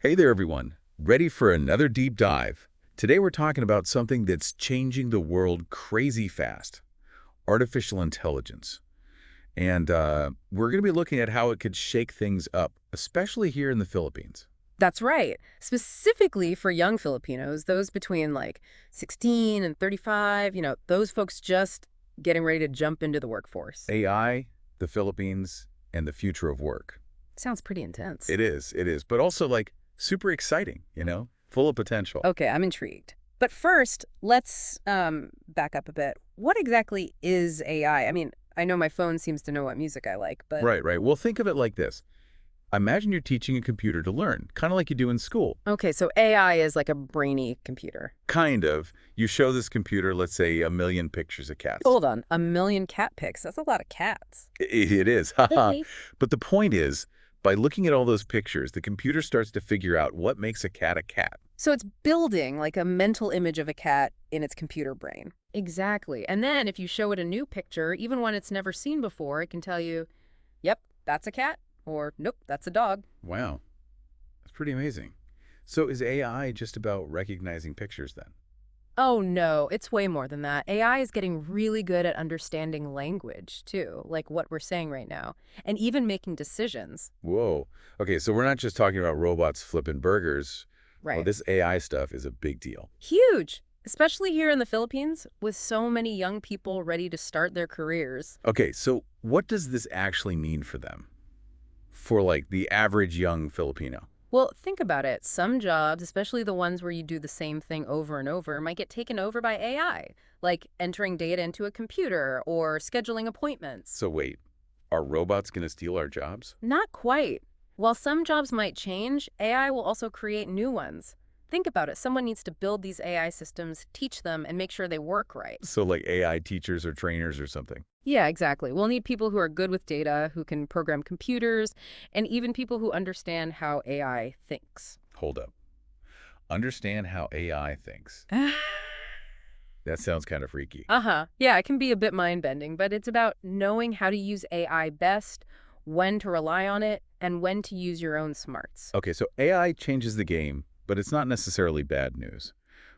Hey there, everyone. Ready for another deep dive? Today we're talking about something that's changing the world crazy fast, artificial intelligence. And we're going to be looking at how it could shake things up, especially here in the Philippines. That's right. Specifically for young Filipinos, those between like 16 and 35, those folks just getting ready to jump into the workforce. AI, the Philippines, and the future of work. Sounds pretty intense. It is, but also like super exciting, full of potential. Okay, I'm intrigued. But first, let's back up a bit. What exactly is AI? I mean, I know my phone seems to know what music I like, but... Right, right. Well, think of it like this. Imagine you're teaching a computer to learn, kind of like you do in school. Okay, so AI is like a brainy computer. Kind of. You show this computer, let's say, 1,000,000 pictures of cats. Hold on, 1,000,000 cat pics. That's a lot of cats. It is, haha. Okay. But the point is, by looking at all those pictures, the computer starts to figure out what makes a cat a cat. So it's building like a mental image of a cat in its computer brain. Exactly. And then if you show it a new picture, even one it's never seen before, it can tell you, yep, that's a cat, or nope, that's a dog. Wow, that's pretty amazing. So is AI just about recognizing pictures then? Oh no, it's way more than that. AI is getting really good at understanding language, too, like what we're saying right now, and even making decisions. Whoa. Okay, so we're not just talking about robots flipping burgers. Well, Right. this AI stuff is a big deal. Huge, especially here in the Philippines, with so many young people ready to start their careers. Okay, so what does this actually mean for them? For like the average young Filipino? Well, think about it. Some jobs, especially the ones where you do the same thing over and over, might get taken over by AI, like entering data into a computer or scheduling appointments. So wait, are robots going to steal our jobs? Not quite. While some jobs might change, AI will also create new ones. Think about it. Someone needs to build these AI systems, teach them, and make sure they work right. So like AI teachers or trainers or something. Yeah, exactly. We'll need people who are good with data, who can program computers, and even people who understand how AI thinks. Hold up. Understand how AI thinks. That sounds kind of freaky. Uh-huh. Yeah, it can be a bit mind-bending, but it's about knowing how to use AI best, when to rely on it, and when to use your own smarts. Okay, so AI changes the game, but it's not necessarily bad news.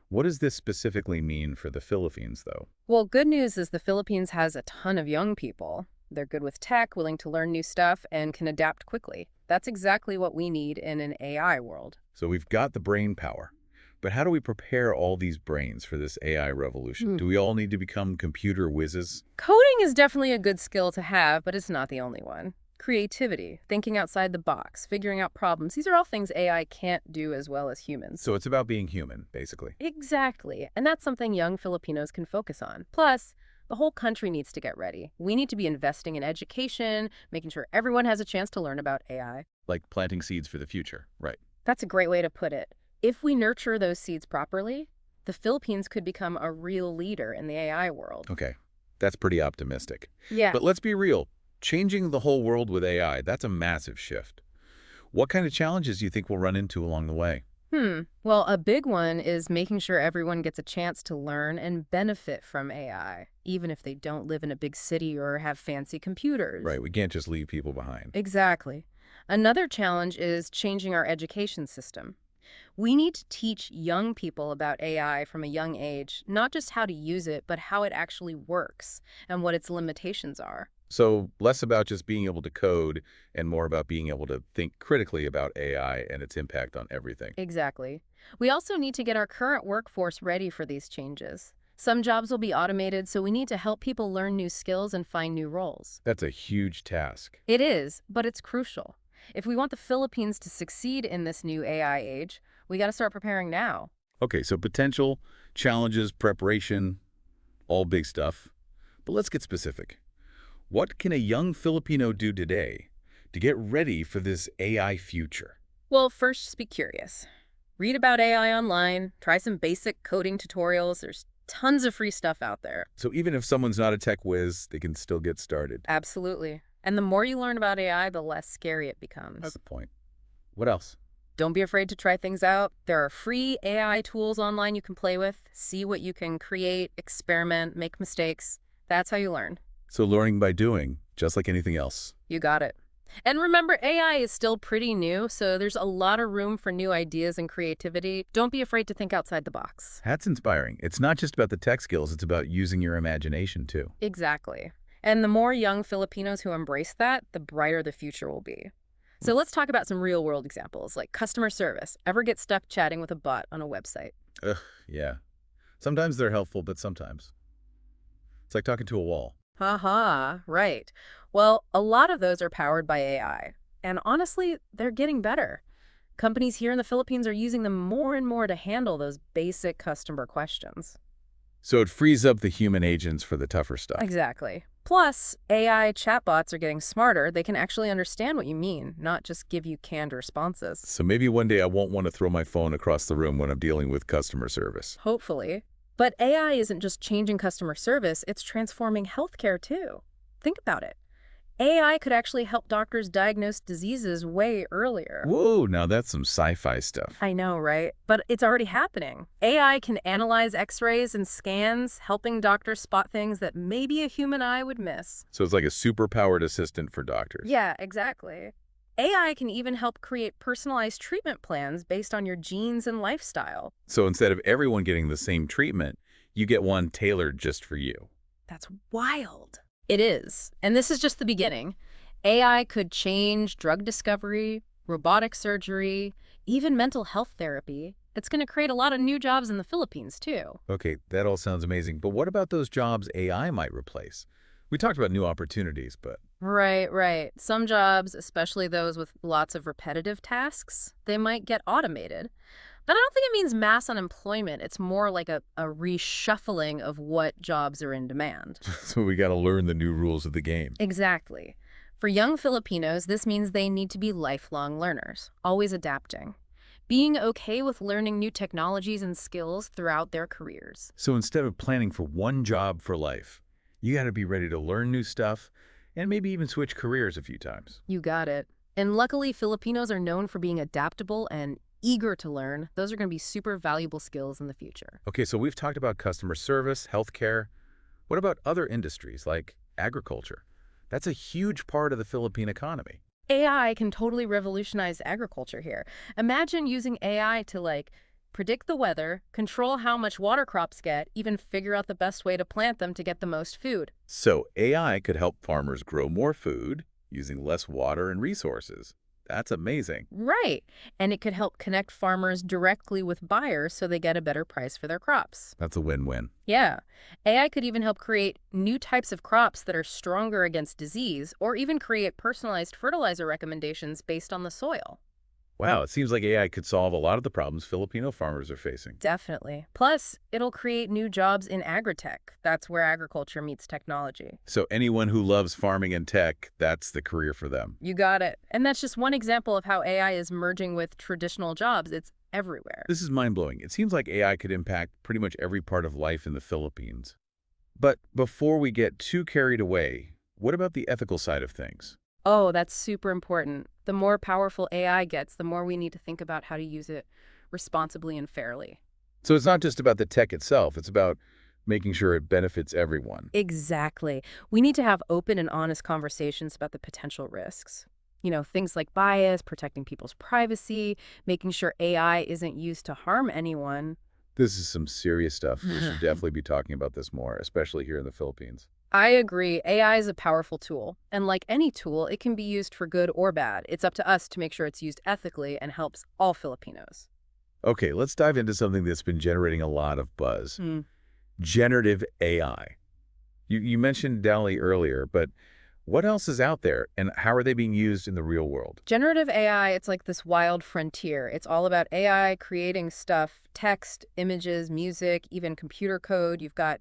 What does this specifically mean for the Philippines, though? Well, good news is the Philippines has a ton of young people. They're good with tech, willing to learn new stuff, and can adapt quickly. That's exactly what we need in an AI world. So we've got the brain power. But how do we prepare all these brains for this AI revolution? Do we all need to become computer whizzes? Coding is definitely a good skill to have, but it's not the only one. Creativity, thinking outside the box, figuring out problems, these are all things AI can't do as well as humans. So it's about being human, basically. Exactly. And that's something young Filipinos can focus on. Plus, the whole country needs to get ready. We need to be investing in education, making sure everyone has a chance to learn about AI. Like planting seeds for the future. Right. That's a great way to put it. If we nurture those seeds properly, the Philippines could become a real leader in the AI world. Okay. That's pretty optimistic. Yeah. But let's be real. Changing the whole world with AI, that's a massive shift. What kind of challenges do you think we'll run into along the way? Well, a big one is making sure everyone gets a chance to learn and benefit from AI, even if they don't live in a big city or have fancy computers. Right, we can't just leave people behind. Exactly. Another challenge is changing our education system. We need to teach young people about AI from a young age, not just how to use it, but how it actually works and what its limitations are. So less about just being able to code and more about being able to think critically about AI and its impact on everything. Exactly. We also need to get our current workforce ready for these changes. Some jobs will be automated, so we need to help people learn new skills and find new roles. That's a huge task. It is, but it's crucial. If we want the Philippines to succeed in this new AI age, we got to start preparing now. Okay, so potential, challenges, preparation, all big stuff. But let's get specific. What can a young Filipino do today to get ready for this AI future? Well, first, just be curious. Read about AI online, try some basic coding tutorials. There's tons of free stuff out there. So even if someone's not a tech whiz, they can still get started. Absolutely. And the more you learn about AI, the less scary it becomes. That's the point. What else? Don't be afraid to try things out. There are free AI tools online you can play with, see what you can create, experiment, make mistakes. That's how you learn. So learning by doing, just like anything else. You got it. And remember, AI is still pretty new, so there's a lot of room for new ideas and creativity. Don't be afraid to think outside the box. That's inspiring. It's not just about the tech skills, it's about using your imagination too. Exactly. And the more young Filipinos who embrace that, the brighter the future will be. So let's talk about some real-world examples, like customer service. Ever get stuck chatting with a bot on a website? Ugh, yeah. Sometimes they're helpful, but sometimes it's like talking to a wall. Haha, right. Well, a lot of those are powered by AI. And honestly, they're getting better. Companies here in the Philippines are using them more and more to handle those basic customer questions. So it frees up the human agents for the tougher stuff. Exactly. Plus, AI chatbots are getting smarter. They can actually understand what you mean, not just give you canned responses. So maybe one day I won't want to throw my phone across the room when I'm dealing with customer service. Hopefully. But AI isn't just changing customer service, it's transforming healthcare too. Think about it. AI could actually help doctors diagnose diseases way earlier. Whoa, now that's some sci-fi stuff. I know, right? But it's already happening. AI can analyze x-rays and scans, helping doctors spot things that maybe a human eye would miss. So it's like a super-powered assistant for doctors. Yeah, exactly. AI can even help create personalized treatment plans based on your genes and lifestyle. So instead of everyone getting the same treatment, you get one tailored just for you. That's wild. It is. And this is just the beginning. AI could change drug discovery, robotic surgery, even mental health therapy. It's going to create a lot of new jobs in the Philippines, too. Okay, that all sounds amazing. But what about those jobs AI might replace? We talked about new opportunities, but Right, right. Some jobs, especially those with lots of repetitive tasks, they might get automated. But I don't think it means mass unemployment. It's more like a reshuffling of what jobs are in demand. so we got to learn the new rules of the game. Exactly. For young Filipinos, this means they need to be lifelong learners, always adapting, being okay with learning new technologies and skills throughout their careers. So instead of planning for one job for life, you got to be ready to learn new stuff and maybe even switch careers a few times. You got it. And luckily, Filipinos are known for being adaptable and eager to learn. Those are going to be super valuable skills in the future. Okay, so we've talked about customer service, healthcare. What about other industries like agriculture? That's a huge part of the Philippine economy. AI can totally revolutionize agriculture here. Imagine using AI to predict the weather, control how much water crops get, even figure out the best way to plant them to get the most food. So AI could help farmers grow more food using less water and resources. That's amazing. Right. And it could help connect farmers directly with buyers so they get a better price for their crops. That's a win-win. Yeah. AI could even help create new types of crops that are stronger against disease or even create personalized fertilizer recommendations based on the soil. Wow, it seems like AI could solve a lot of the problems Filipino farmers are facing. Definitely. Plus, it'll create new jobs in agritech. That's where agriculture meets technology. So anyone who loves farming and tech, that's the career for them. You got it. And that's just one example of how AI is merging with traditional jobs. It's everywhere. This is mind-blowing. It seems like AI could impact pretty much every part of life in the Philippines. But before we get too carried away, what about the ethical side of things? Oh, that's super important. The more powerful AI gets, the more we need to think about how to use it responsibly and fairly. So it's not just about the tech itself, it's about making sure it benefits everyone. Exactly. We need to have open and honest conversations about the potential risks. Things like bias, protecting people's privacy, making sure AI isn't used to harm anyone. This is some serious stuff. We should definitely be talking about this more, especially here in the Philippines. I agree. AI is a powerful tool. And like any tool, it can be used for good or bad. It's up to us to make sure it's used ethically and helps all Filipinos. Okay, let's dive into something that's been generating a lot of buzz. Generative AI. You mentioned DALL-E earlier, but what else is out there and how are they being used in the real world? Generative AI, it's like this wild frontier. It's all about AI creating stuff, text, images, music, even computer code. You've got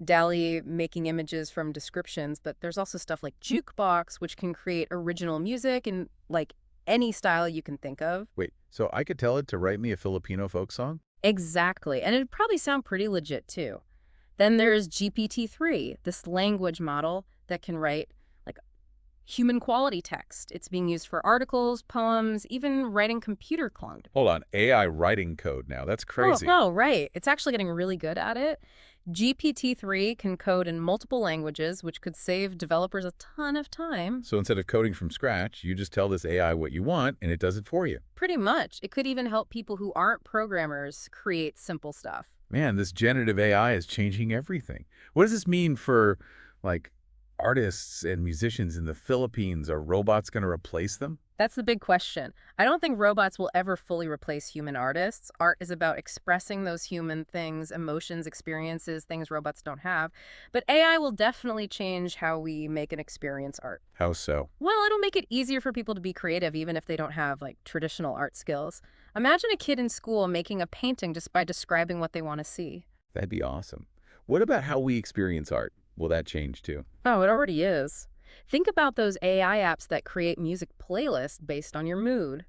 DALL-E making images from descriptions, but there's also stuff like Jukebox, which can create original music in any style you can think of. Wait, so I could tell it to write me a Filipino folk song? Exactly. And it'd probably sound pretty legit too. Then there's GPT-3, this language model that can write human quality text. It's being used for articles, poems, even writing computer code. Hold on, AI writing code now. That's crazy. Oh, right. It's actually getting really good at it. GPT-3 can code in multiple languages, which could save developers a ton of time. So instead of coding from scratch, you just tell this AI what you want, and it does it for you. Pretty much. It could even help people who aren't programmers create simple stuff. Man, this generative AI is changing everything. What does this mean for, like, artists and musicians in the Philippines? Are robots going to replace them? That's the big question. I don't think robots will ever fully replace human artists. Art is about expressing those human things, emotions, experiences, things robots don't have. But AI will definitely change how we make and experience art. How so? Well, it'll make it easier for people to be creative, even if they don't have, like, traditional art skills. Imagine a kid in school making a painting just by describing what they want to see. That'd be awesome. What about how we experience art? Will that change too? Oh, it already is. Think about those AI apps that create music playlists based on your mood,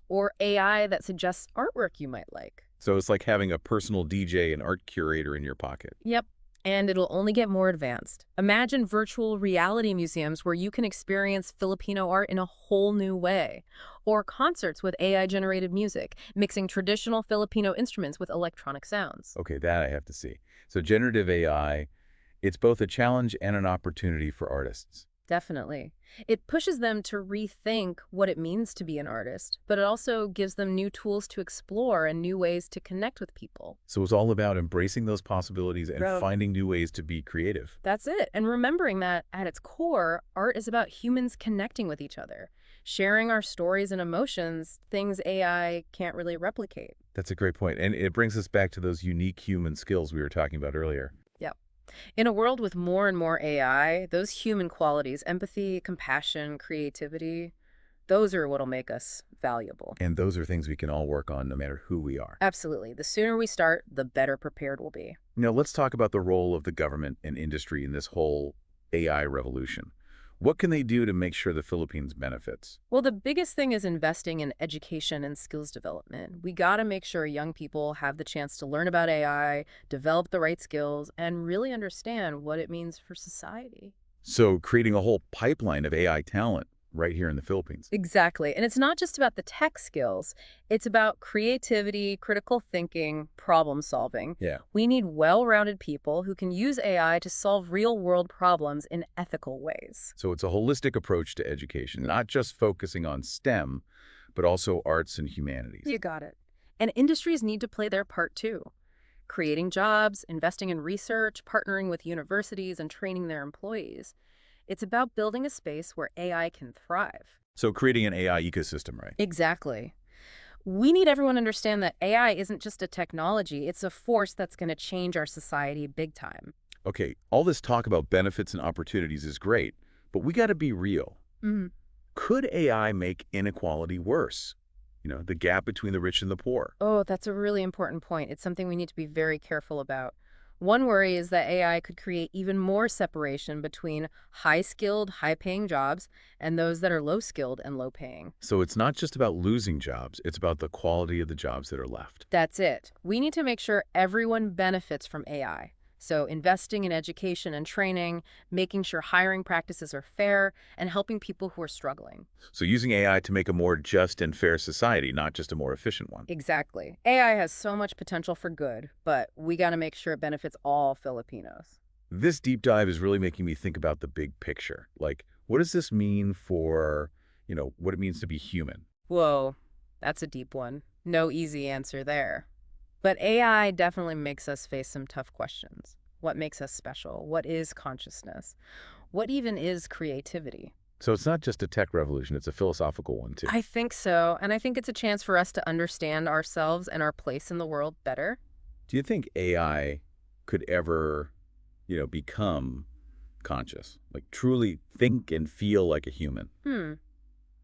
or AI that suggests artwork you might like. So it's like having a personal DJ and art curator in your pocket. Yep. And it'll only get more advanced. Imagine virtual reality museums where you can experience Filipino art in a whole new way. Or concerts with AI-generated music, mixing traditional Filipino instruments with electronic sounds. Okay, that I have to see. So generative AI, it's both a challenge and an opportunity for artists. Definitely. It pushes them to rethink what it means to be an artist, but it also gives them new tools to explore and new ways to connect with people. So it's all about embracing those possibilities and Bro. finding new ways to be creative. That's it. And remembering that at its core, art is about humans connecting with each other, sharing our stories and emotions, things AI can't really replicate. That's a great point. And it brings us back to those unique human skills we were talking about earlier. Yep. In a world with more and more AI, those human qualities, empathy, compassion, creativity, those are what'll make us valuable. And those are things we can all work on no matter who we are. Absolutely. The sooner we start, the better prepared we'll be. Now, let's talk about the role of the government and industry in this whole AI revolution. What can they do to make sure the Philippines benefits? Well, the biggest thing is investing in education and skills development. We got to make sure young people have the chance to learn about AI, develop the right skills, and really understand what it means for society. So creating a whole pipeline of AI talent right here in the Philippines. Exactly. And it's not just about the tech skills. It's about creativity, critical thinking, problem solving. Yeah. We need well-rounded people who can use AI to solve real-world problems in ethical ways. So it's a holistic approach to education, not just focusing on STEM, but also arts and humanities. You got it. And industries need to play their part too. Creating jobs, investing in research, partnering with universities, and training their employees. It's about building a space where AI can thrive. So creating an AI ecosystem, right? Exactly. We need everyone to understand that AI isn't just a technology, it's a force that's going to change our society big time. Okay, all this talk about benefits and opportunities is great, but we got to be real. Mhm. Could AI make inequality worse? You know, the gap between the rich and the poor. Oh, that's a really important point. It's something we need to be very careful about. One worry is that AI could create even more separation between high-skilled, high-paying jobs and those that are low-skilled and low-paying. So it's not just about losing jobs, it's about the quality of the jobs that are left. That's it. We need to make sure everyone benefits from AI. So investing in education and training, making sure hiring practices are fair, and helping people who are struggling. So using AI to make a more just and fair society, not just a more efficient one. Exactly. AI has so much potential for good, but we got to make sure it benefits all Filipinos. This deep dive is really making me think about the big picture. Like, what does this mean for, what it means to be human? Whoa, that's a deep one. No easy answer there. But AI definitely makes us face some tough questions. What makes us special? What is consciousness? What even is creativity? So it's not just a tech revolution, it's a philosophical one too. I think so, and I think it's a chance for us to understand ourselves and our place in the world better. Do you think AI could ever, become conscious? Like truly think and feel like a human?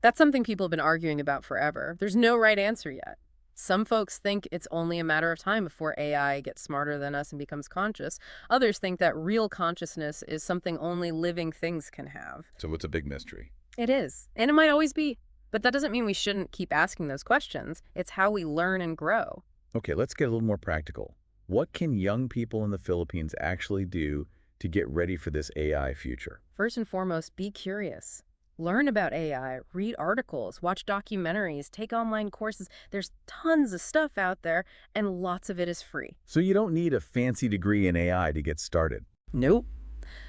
That's something people have been arguing about forever. There's no right answer yet. Some folks think it's only a matter of time before AI gets smarter than us and becomes conscious. Others think that real consciousness is something only living things can have. So it's a big mystery. It is, and it might always be. But that doesn't mean we shouldn't keep asking those questions. It's how we learn and grow. Okay, let's get a little more practical. What can young people in the Philippines actually do to get ready for this AI future? First and foremost, be curious. Learn about AI, read articles, watch documentaries, take online courses. There's tons of stuff out there, and lots of it is free. So you don't need a fancy degree in AI to get started. Nope.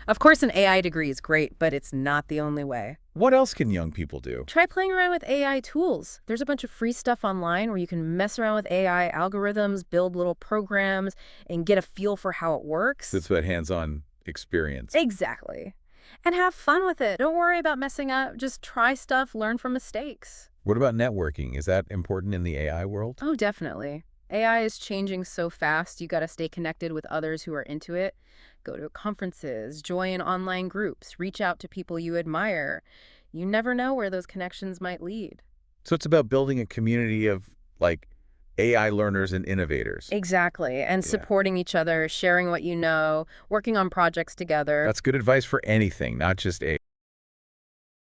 Of course, an AI degree is great, but it's not the only way. What else can young people do? Try playing around with AI tools. There's a bunch of free stuff online where you can mess around with AI algorithms, build little programs, and get a feel for how it works. That's about hands-on experience. Exactly. And have fun with it. Don't worry about messing up. Just try stuff, learn from mistakes. What about networking? Is that important in the AI world? Oh, definitely. AI is changing so fast, you got to stay connected with others who are into it. Go to conferences, join online groups, reach out to people you admire. You never know where those connections might lead. So it's about building a community of, like, AI learners and innovators. Exactly. And Yeah. supporting each other, sharing what you know, working on projects together. That's good advice for anything, not just AI.